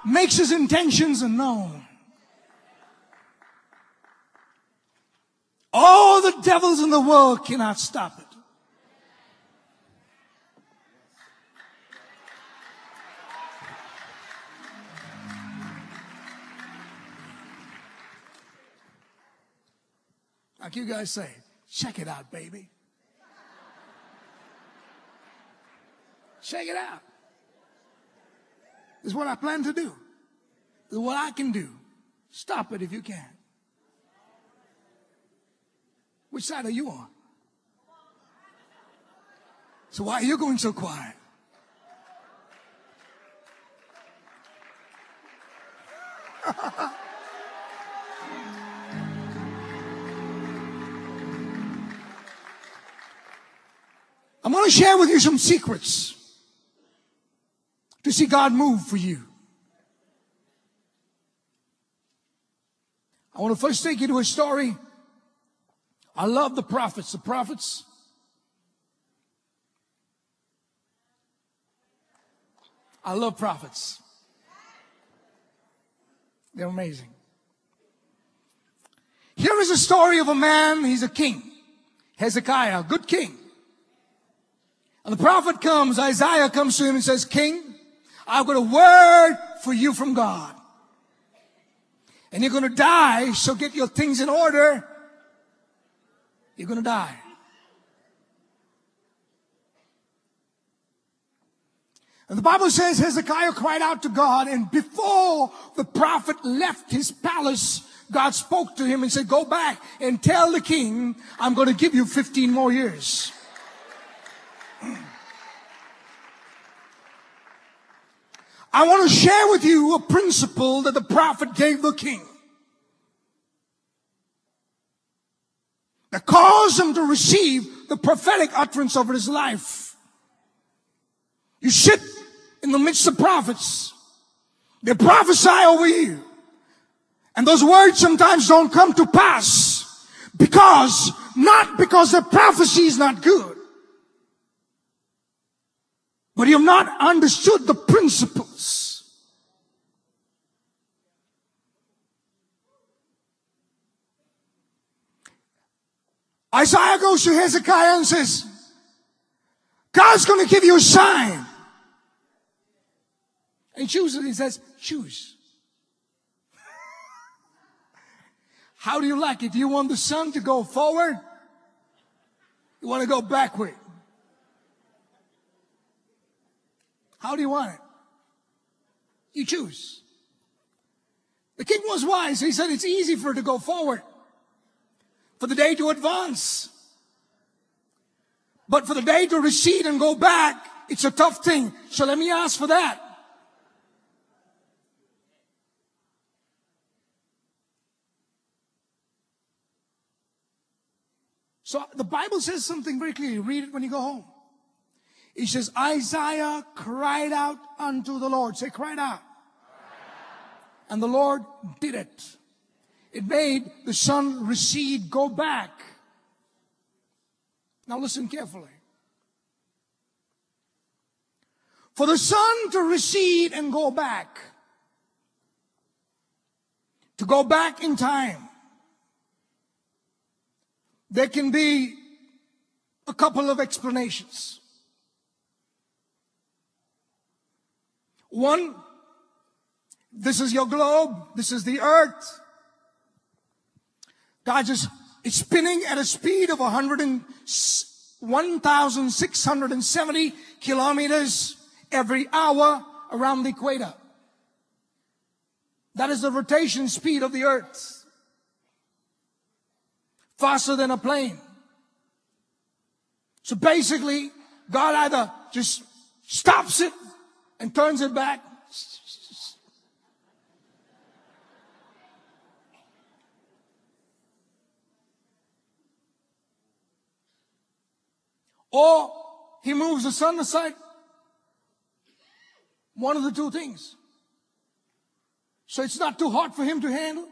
makes his intentions known. All the devils in the world cannot stop it. Like you guys say, check it out, baby. Check it out. This is what I plan to do. This is what I can do. Stop it if you can. Which side are you on? So why are you going so quiet? I'm going to share with you some secrets to see God move for you. I want to first take you to a story. I love the prophets. The prophets, I love prophets. They're amazing. Here is a story of a man, he's a king. Hezekiah, a good king. And the prophet comes, Isaiah comes to him and says, King, I've got a word for you from God. And you're going to die, so get your things in order. You're going to die. And the Bible says Hezekiah cried out to God, and before the prophet left his palace, God spoke to him and said, go back and tell the king, I'm going to give you 15 more years. I want to share with you a principle that the prophet gave the king that caused him to receive the prophetic utterance over his life. You sit in the midst of prophets. They prophesy over you. And those words sometimes don't come to pass not because the prophecy is not good, but you have not understood the principles. Isaiah goes to Hezekiah and says, God's going to give you a sign. And he says, choose. How do you like it? Do you want the sun to go forward? You want to go backward? How do you want it? You choose. The king was wise. He said it's easy for it to go forward, for the day to advance. But for the day to recede and go back, it's a tough thing. So let me ask for that. So the Bible says something very clearly. Read it when you go home. It says, Isaiah cried out unto the Lord. Say, cried out. And the Lord did it. It made the sun recede, go back. Now listen carefully. For the sun to recede and go back, to go back in time, there can be a couple of explanations. One, this is your globe. This is the earth. God is spinning at a speed of 1,670 kilometers every hour around the equator. That is the rotation speed of the earth. Faster than a plane. So basically, God either just stops it and turns it back. Or he moves the sun aside. One of the two things. So it's not too hot for him to handle.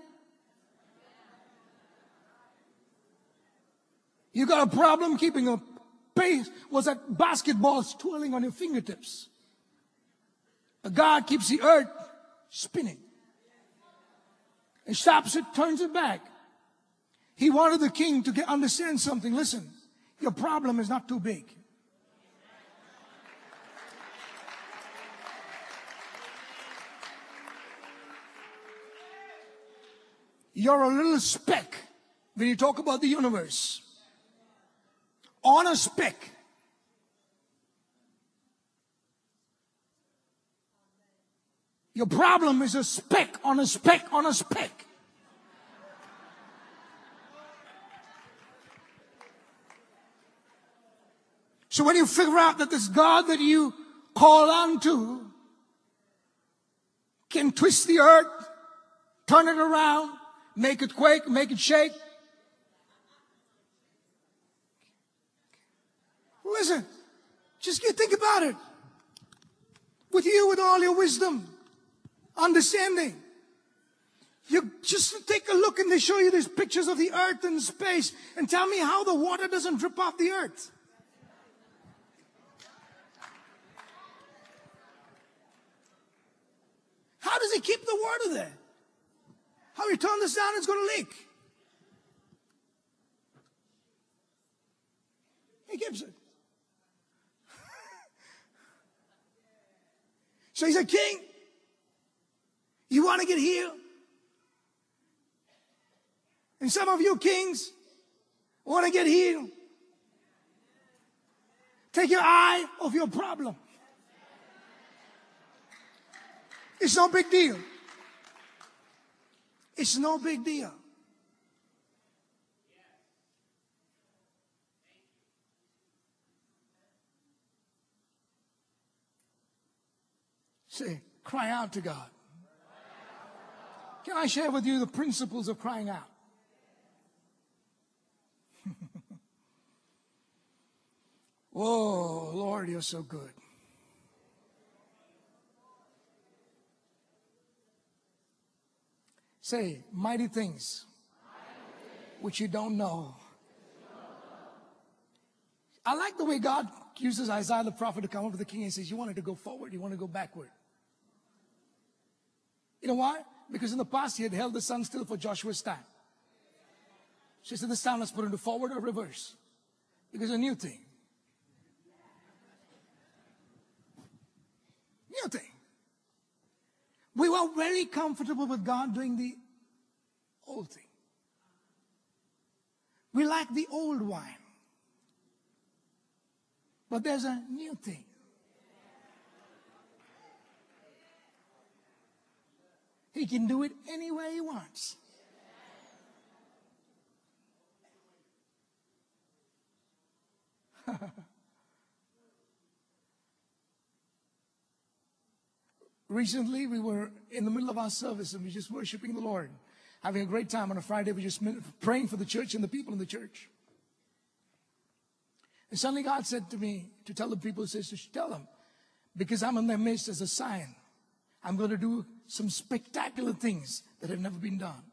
You got a problem keeping a pace. Was that basketball twirling on your fingertips? God keeps the earth spinning. He stops it, turns it back. He wanted the king to understand something. Listen, your problem is not too big. You're a little speck when you talk about the universe. On a speck. Your problem is a speck on a speck on a speck. So when you figure out that this God that you call on to can twist the earth, turn it around, make it quake, make it shake. Listen, just think about it. With you, with all your wisdom, understanding. You just take a look and they show you these pictures of the earth and space and tell me how the water doesn't drip off the earth. How does he keep the water there? How you turn this down, it's going to leak. He keeps it. So he's a king. You want to get healed? And some of you kings want to get healed. Take your eye off your problem. It's no big deal. It's no big deal. Say, cry out to God. Can I share with you the principles of crying out? Oh, Lord, you're so good. Say, mighty things which you don't know. I like the way God uses Isaiah the prophet to come up to the king and says, you wanted to go forward, you want to go backward. You know why? Because in the past he had held the sun still for Joshua's time. She said, this time let's put it into forward or reverse. Because a new thing. New thing. We were very comfortable with God doing the old thing. We like the old wine. But there's a new thing. He can do it any way he wants. Recently, we were in the middle of our service and we were just worshiping the Lord, having a great time on a Friday. We were just praying for the church and the people in the church. And suddenly God said to me to tell the people, he says, to tell them, because I'm in their midst as a sign, I'm going to do some spectacular things that have never been done.